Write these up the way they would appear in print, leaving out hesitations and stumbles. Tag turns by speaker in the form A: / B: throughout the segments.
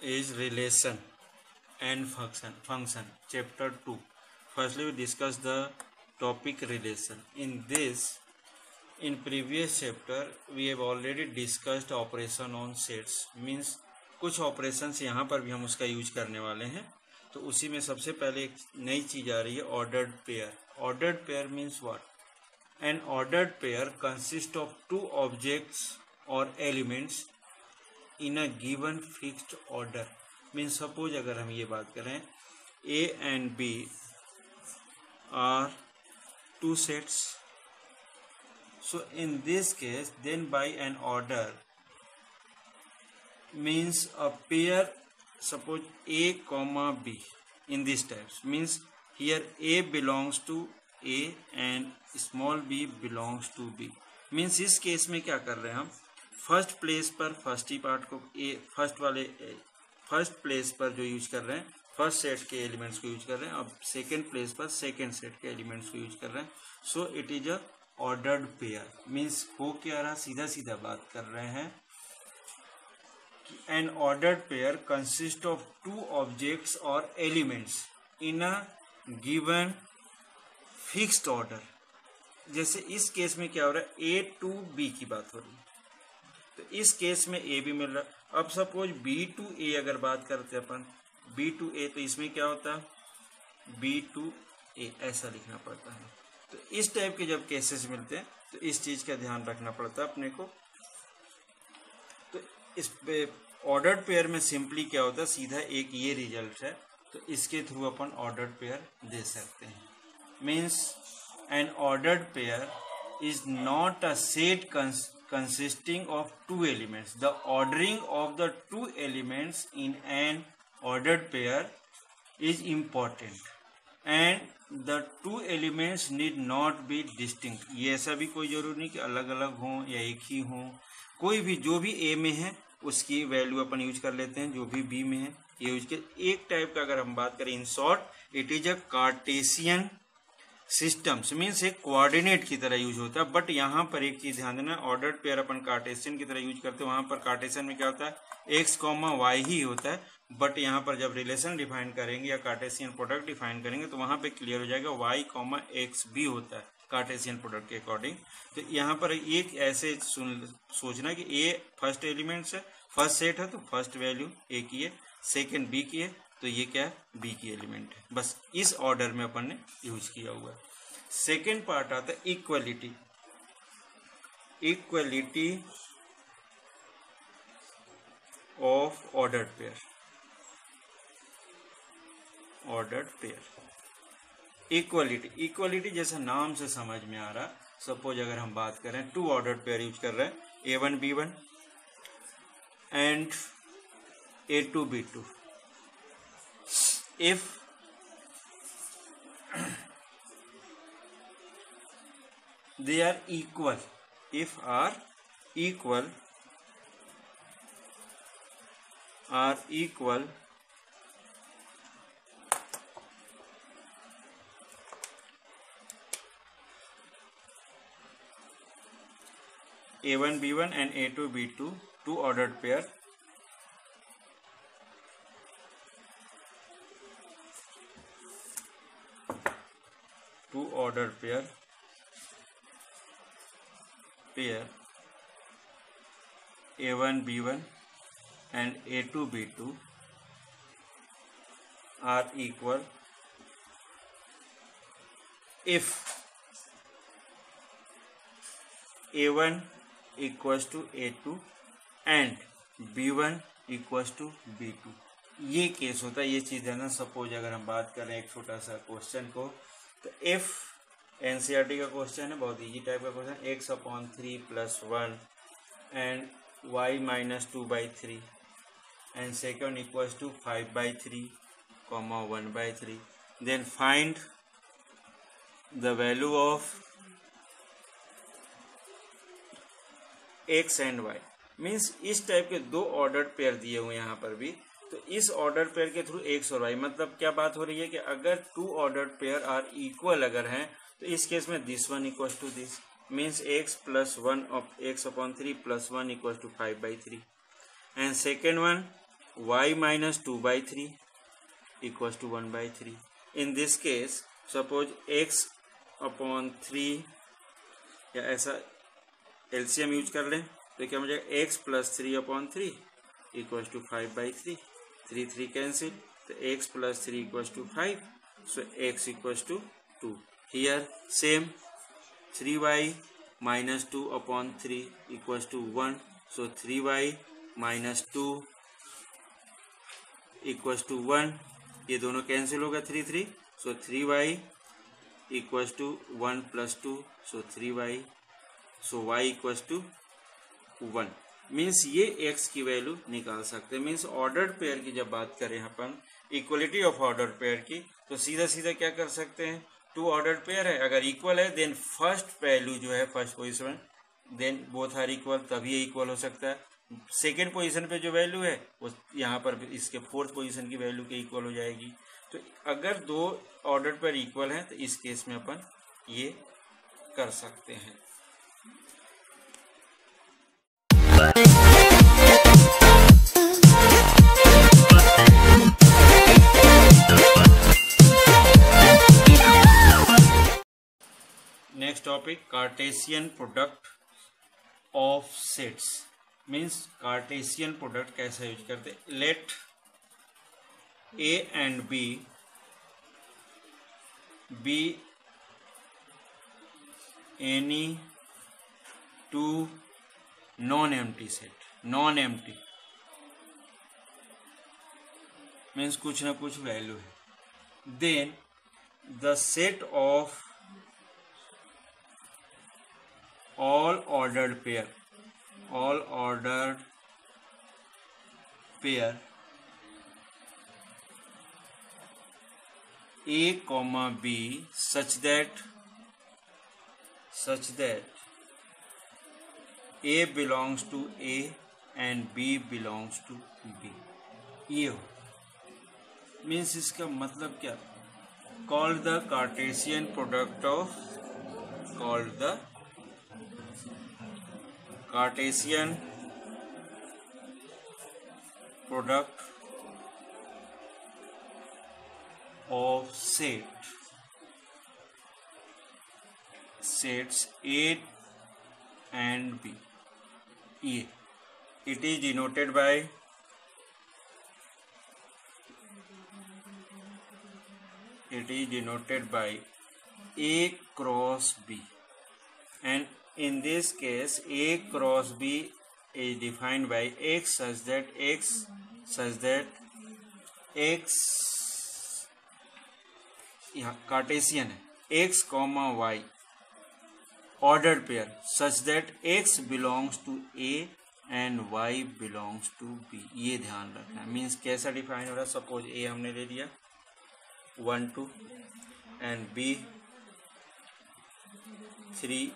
A: is relation and function chapter 2. Firstly, we discuss the topic relation. In previous chapter we have already discussed operation on sets, means कुछ operations यहाँ पर भी हम उसका use करने वाले हैं। तो उसी में सबसे पहले एक नई चीज आ रही है, ordered pair. Ordered pair means what? An ordered pair consist of two objects और elements in a given fixed order. Means suppose अगर हम ये बात करें a and b are two sets, so in this case then by an order means a pair, suppose A comma B in this types, means here A belongs to A and small b belongs to B। means इस case में क्या कर रहे हैं हम, first place पर first ही part को first place पर जो यूज कर रहे हैं फर्स्ट सेट के एलिमेंट्स को यूज कर रहे हैं, अब सेकेंड प्लेस पर सेकेंड सेट के एलिमेंट्स को यूज कर रहे हैं। So it is a ordered pair. Means हो क्या रहा, सीधा सीधा बात कर रहे हैं कि an ordered pair consist of two objects और elements in a given fixed order. जैसे इस केस में क्या हो रहा है, ए टू बी की बात हो रही है, तो इस केस में ए भी मिल रहा है। अब सपोज बी टू ए अगर बात करते हैं अपन, बी टू ए, तो इसमें क्या होता है बी टू ए, ऐसा लिखना पड़ता है। तो इस टाइप के जब केसेस मिलते हैं तो इस चीज का ध्यान रखना पड़ता है अपने को। तो इस पे ऑर्डर्ड पेयर में सिंपली क्या होता है, सीधा एक ये रिजल्ट है, तो इसके थ्रू अपन ऑर्डर्ड पेयर दे सकते हैं। Means N ordered pair is not a set consisting of two elements. The ordering of the two elements in an ordered pair is important and the two elements need not be distinct। ये ऐसा भी कोई जरूरी नहीं कि अलग अलग हों या एक ही हों, कोई भी जो भी ए में है उसकी वैल्यू अपन यूज कर लेते हैं, जो भी बी में है ये यूज कर। एक टाइप का अगर हम बात करें, in short it is a Cartesian systems, means एक कोऑर्डिनेट की तरह यूज होता है। बट यहाँ पर एक चीज ध्यान देना, ऑर्डर्ड पेयर अपन कार्टेशियन की तरह यूज करते हैं, वहां पर कार्टेशियन में क्या होता है एक्स कॉमा वाई ही होता है। बट यहाँ पर जब रिलेशन डिफाइन करेंगे या कार्टेशियन प्रोडक्ट डिफाइन करेंगे तो वहां पे क्लियर हो जाएगा वाई कॉमा एक्स भी होता है कार्टेशियन प्रोडक्ट के अकॉर्डिंग। तो यहाँ पर एक ऐसे सोचना कि ए फर्स्ट एलिमेंट्स है, फर्स्ट सेट है, तो फर्स्ट वैल्यू ए की है, सेकेंड बी की है, तो ये क्या है बी की एलिमेंट है। बस इस ऑर्डर में अपन ने यूज किया हुआ है। सेकेंड पार्ट आता है equality. Equality of ordered pair. Ordered pair equality जैसा नाम से समझ में आ रहा, सपोज अगर हम बात करें टू ऑर्डर्ड पेयर यूज कर रहे हैं A1 B1 and A2 B2। if they are equal, if are equal A1 B1 and A2 B2, two ordered pair, two ordered pair A1 B1 and A2 B2 are equal if A1 equals to A2 and B1 equals to B2। ये case होता है, ये चीज है ना। Suppose अगर हम बात करें एक छोटा सा क्वेश्चन को, तो इफ एनसीईआरटी का क्वेश्चन है, बहुत इजी टाइप का question, x/3 + 1 and y - 2/3 and second equals to 5/3, 1/3, then find the value of x and y। Means इस टाइप के दो ऑर्डर्ड पेयर दिए हुए यहाँ पर भी, तो इस ऑर्डर पेयर के थ्रू x और y, मतलब क्या बात हो रही है कि अगर two ordered pair are equal अगर हैं, तो इस केस में this one equals to this, means x + 1 of x/3 + 1 = 5/3 and second one y minus 2/3 equals to 1/3. In this case suppose x upon 3 या ऐसा LCM यूज कर लें तो क्या मुझे x plus 3/3 equals to 5/3. 3 cancel, so x plus 3 equals to 5, so x equals to 2. Here same 3y minus 2/3 equals to 1, so 3y minus 2 equals to 1. ये दोनों cancel होगा 3, so 3y equals to 1 plus 2, so 3y, so y equals to 1. Means ये x की value निकाल सकते हैं. Means ordered pair की जब बात करें अपन इक्वलिटी ऑफ ऑर्डर्ड पेयर की तो सीधा सीधा क्या कर सकते हैं, टू ऑर्डर्ड पेयर है, अगर इक्वल है देन फर्स्ट वैल्यू जो है first position then both are equal, तभी ये इक्वल हो सकता है. सेकेंड पोजीशन पे जो वैल्यू है वो यहाँ पर इसके फोर्थ पोजीशन की वैल्यू के इक्वल हो जाएगी. तो अगर दो ऑर्डर्ड पेयर इक्वल है तो इस केस में अपन ये कर सकते हैं. Next topic Cartesian product of sets. Means Cartesian product कैसे यूज करते. Let A and B be any two non empty set. Non empty means कुछ ना कुछ वैल्यू है. Then the set of all ordered pair A comma B such that A belongs to A and B belongs to B. ये हो means इसका मतलब क्या, called the Cartesian product of Cartesian product of sets A and B. It is denoted by A cross B, and in this case A cross B is defined by x such that x यहाँ Cartesian है, x comma y ordered pair such that x belongs to A and y belongs to B. ये ध्यान रखना. Means कैसा define हो रहा है, suppose A हमने ले लिया 1 2 and B 3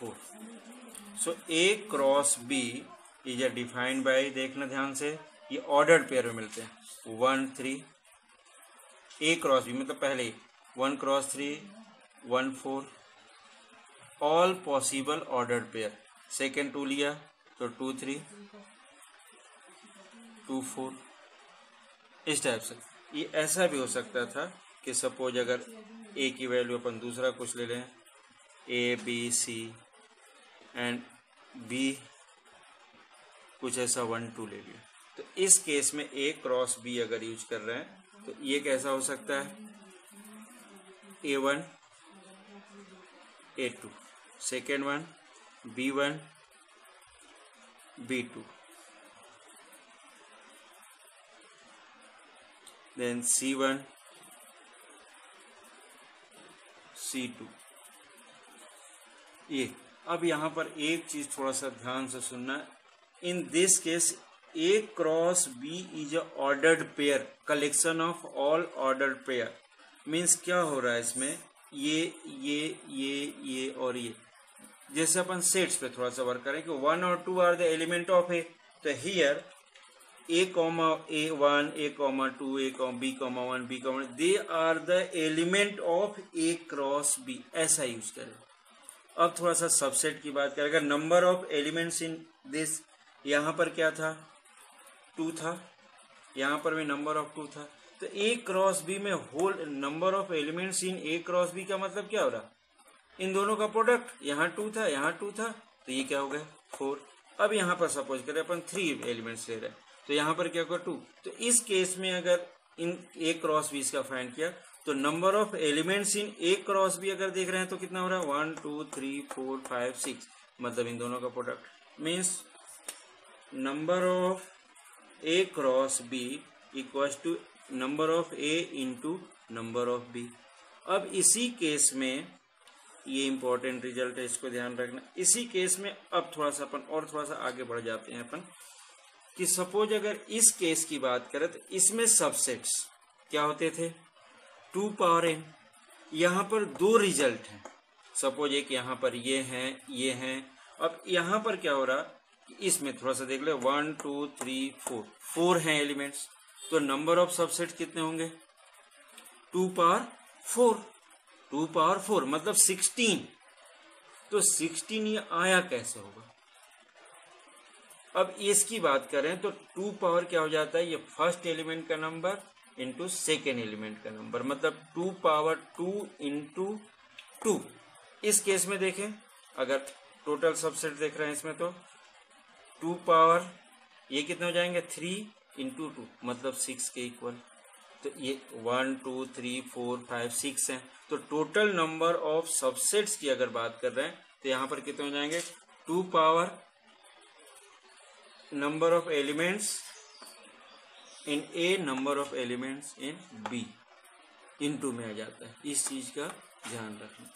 A: 4. So A cross B is defined by, देखना ध्यान से, ये ऑर्डर्ड पेयर में मिलते हैं 1 3. A cross B मतलब पहले 1 cross 3 1 4 all possible ordered pair. Second 2 लिया तो 2 3 2 4. इस टाइप से. ये ऐसा भी हो सकता था कि सपोज अगर A की वैल्यू अपन दूसरा कुछ ले लें A B C and B कुछ ऐसा 1 2 ले लिया, तो इस केस में A क्रॉस B अगर यूज कर रहे हैं तो ये कैसा हो सकता है A1 A2, second one B1 B2, then C1 C2. ये अब यहाँ पर एक चीज थोड़ा सा ध्यान से सुनना. In this case A cross B is a ordered pair, collection of all ordered pair. Means क्या हो रहा है इसमें, ये और ये जैसे अपन सेट्स पे थोड़ा सा वर्क करें कि 1 और 2 are the element of A. तो here A comma A1 A comma 2 A comma B comma 1 B comma, they are the element of A cross B. ऐसा यूज करें. अब थोड़ा सा सबसेट की बात करें, अगर number of elements in this, यहाँ पर क्या था 2 था, यहाँ पर भी नंबर ऑफ 2 था, तो ए क्रॉस बी में whole number of elements in A cross B का मतलब क्या हो रहा, इन दोनों का प्रोडक्ट, यहाँ 2 था यहाँ 2 था, तो ये क्या हो गया 4। अब यहाँ पर सपोज करें अपन 3 एलिमेंट्स ले रहे हैं, तो यहाँ पर क्या होगा 2। तो इस केस में अगर इन ए क्रॉस बी का फाइंड किया तो number of elements in A cross B अगर देख रहे हैं तो कितना हो रहा है 1 2 3 4 5 6, मतलब इन दोनों का product means number of A cross B equals to number of A into number of B. अब इसी केस में ये इंपॉर्टेंट रिजल्ट है, इसको ध्यान रखना। इसी केस में अब थोड़ा सा अपन और थोड़ा सा आगे बढ़ जाते हैं अपन कि सपोज अगर इस केस की बात करें तो इसमें सबसेट्स क्या होते थे 2 पावर n। यहाँ पर 2 रिजल्ट हैं, सपोज एक यहाँ पर ये हैं। अब यहाँ पर क्या हो रहा कि इसमें थोड़ा सा देख ले 1 2 3 4 हैं एलिमेंट्स, तो नंबर ऑफ सबसेट कितने होंगे 2 पावर 4 मतलब 16। तो 16 ये आया कैसे होगा। अब इसकी बात करें तो 2 पावर क्या हो जाता है, ये फर्स्ट एलिमेंट का नंबर इंटू सेकेंड एलिमेंट का नंबर, मतलब 2 पावर 2 इंटू 2। इस केस में देखें अगर टोटल सबसेट देख रहे हैं इसमें तो 2 पावर ये कितने हो जाएंगे 3 इंटू 2 मतलब 6 के इक्वल। तो ये 1 2 3 4 5 6 हैं, तो टोटल नंबर ऑफ सबसेट्स की अगर बात कर रहे हैं तो यहाँ पर कितने हो जाएंगे 2 power number of elements in A number of elements in B into में आ जाता है। इस चीज का ध्यान रखना।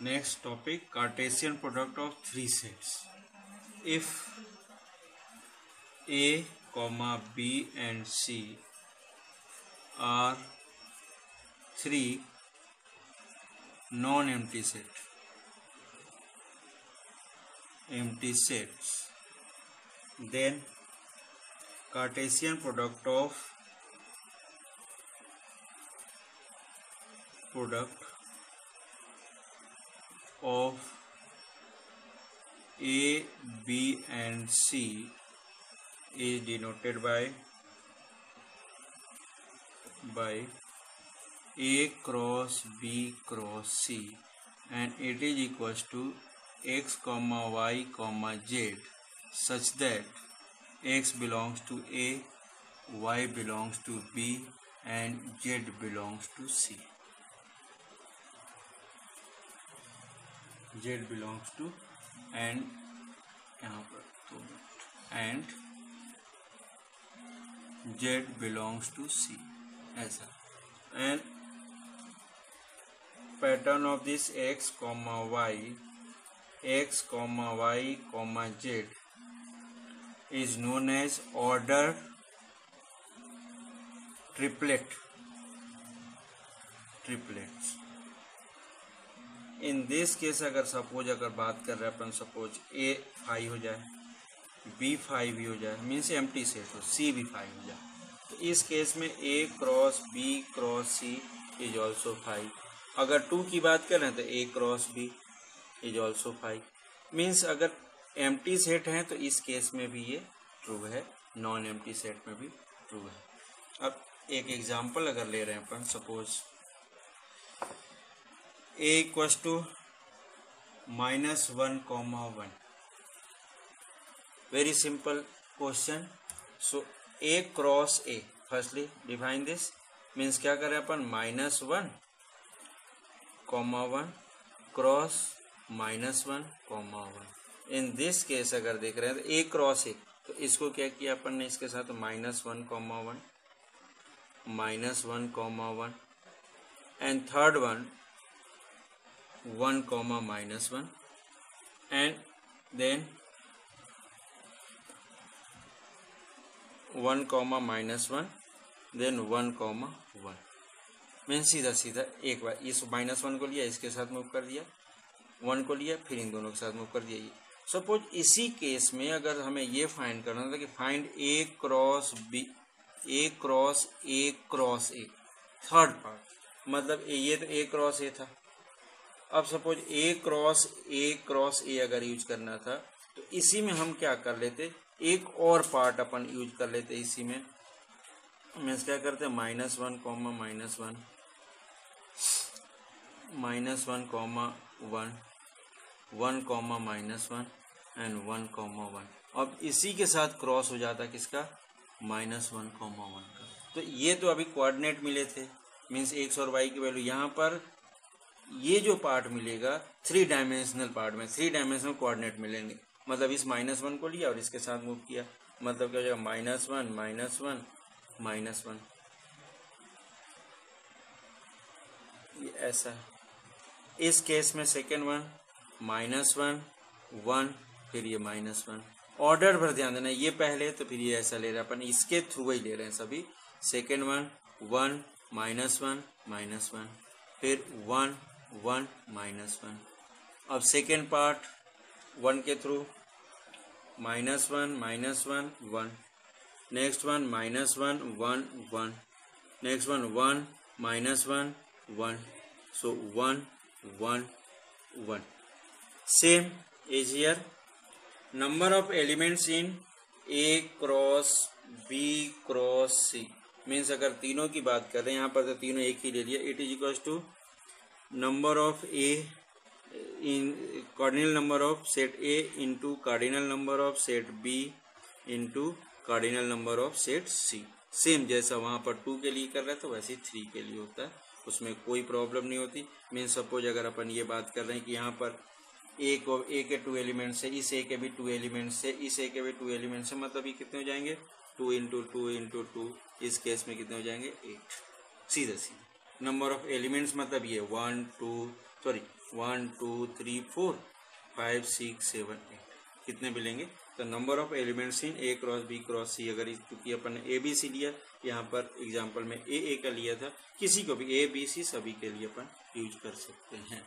A: Next topic Cartesian product of 3 sets. If A, B and C are 3 non-empty sets, then Cartesian product of A, B and C is denoted by A cross B cross C, and it is equals to x comma y comma z such that x belongs to A, y belongs to B and z belongs to C. Z belongs to and यहाँ पर and Z belongs to C ऐसा, and pattern of this x comma y comma z is known as ordered triplets. In this case अगर suppose अगर बात कर रहे हैं अपन, suppose A 5 हो जाए, B 5 भी हो जाए, मीन्स एम्प्टी सेट हो, C भी 5 हो जाए, तो इस केस में A cross B cross C is also 5। अगर 2 की बात करें तो A cross B is also 5। Means अगर एम्प्टी सेट हैं तो इस केस में भी ये ट्रू है, नॉन एम्प्टी सेट में भी ट्रू है। अब एक एग्जाम्पल अगर ले रहे हैं अपन, suppose A equals to -1, 1। Very simple question. So A cross A, firstly define this, means क्या करें अपन -1, 1 क्रॉस -1, 1। इन दिस केस अगर देख रहे हैं तो A क्रॉस A, तो इसको क्या किया अपन ने इसके साथ -1, 1 and third one 1, -1 and then 1, -1 then 1, 1 mean सीधा एक बार इस -1 को लिया, इसके साथ मूव कर दिया, 1 को लिया, फिर इन दोनों के साथ मूव कर दिया। ये सपोज इसी केस में अगर हमें ये फाइंड करना था कि find A cross B, A cross A cross A, third part, मतलब ये तो ए क्रॉस ए था। अब सपोज ए क्रॉस ए अगर यूज करना था तो इसी में हम क्या कर लेते, एक और पार्ट अपन यूज कर लेते इसी में। मीन्स क्या करते हैं, -1, -1, -1, -1, 1, -1 एंड 1, 1। अब इसी के साथ क्रॉस हो जाता किसका, -1, 1 का। तो ये तो अभी कोऑर्डिनेट मिले थे, मीन्स एक्स और वाई की वैल्यू यहाँ पर, ये जो पार्ट मिलेगा 3 डायमेंशनल पार्ट में 3 डायमेंशनल कोऑर्डिनेट मिलेंगे। मतलब इस -1 को लिया और इसके साथ मूव किया, मतलब क्या हो जाएगा, -1, -1, ये ऐसा है। इस केस में सेकेंड वन -1, 1, फिर ये -1। ऑर्डर पर ध्यान देना, ये पहले तो फिर ये ऐसा ले रहे हैं अपन, इसके थ्रू ही ले रहे हैं सभी। सेकेंड वन 1, -1, -1, फिर 1, 1, -1। अब सेकेंड पार्ट 1 के through -1, -1, 1, next one -1, 1, 1, next one 1, -1, 1, so 1, 1, 1। Same is here. Number of elements in A cross B cross C means अगर तीनों की बात कर रहे हैं, यहाँ पर तो तीनों एक ही ले लिया। It is equal to number of A in cardinal number of set A into cardinal number of set B into cardinal number of set C। Same जैसा वहाँ पर 2 के लिए कर रहे थे वैसे 3 के लिए होता है, उसमें कोई प्रॉब्लम नहीं होती। मीन्स सपोज अगर अपन ये बात कर रहे हैं कि यहाँ पर ए के 2 एलिमेंट्स है, इस ए के भी 2 एलिमेंट्स है, इस ए के भी 2 एलिमेंट्स है, मतलब ये कितने हो जाएंगे 2 इंटू 2 इंटू 2, इस केस में कितने हो जाएंगे 8। सीधा सीधा नंबर ऑफ एलिमेंट्स मतलब ये 1 2 3 4 5 6 7 8 कितने मिलेंगे। तो number of elements in A cross b cross c, अगर क्योंकि अपन ने ए बी सी लिया, यहाँ पर एग्जांपल में ए का लिया था, किसी को भी ए बी सी सभी के लिए अपन यूज कर सकते हैं।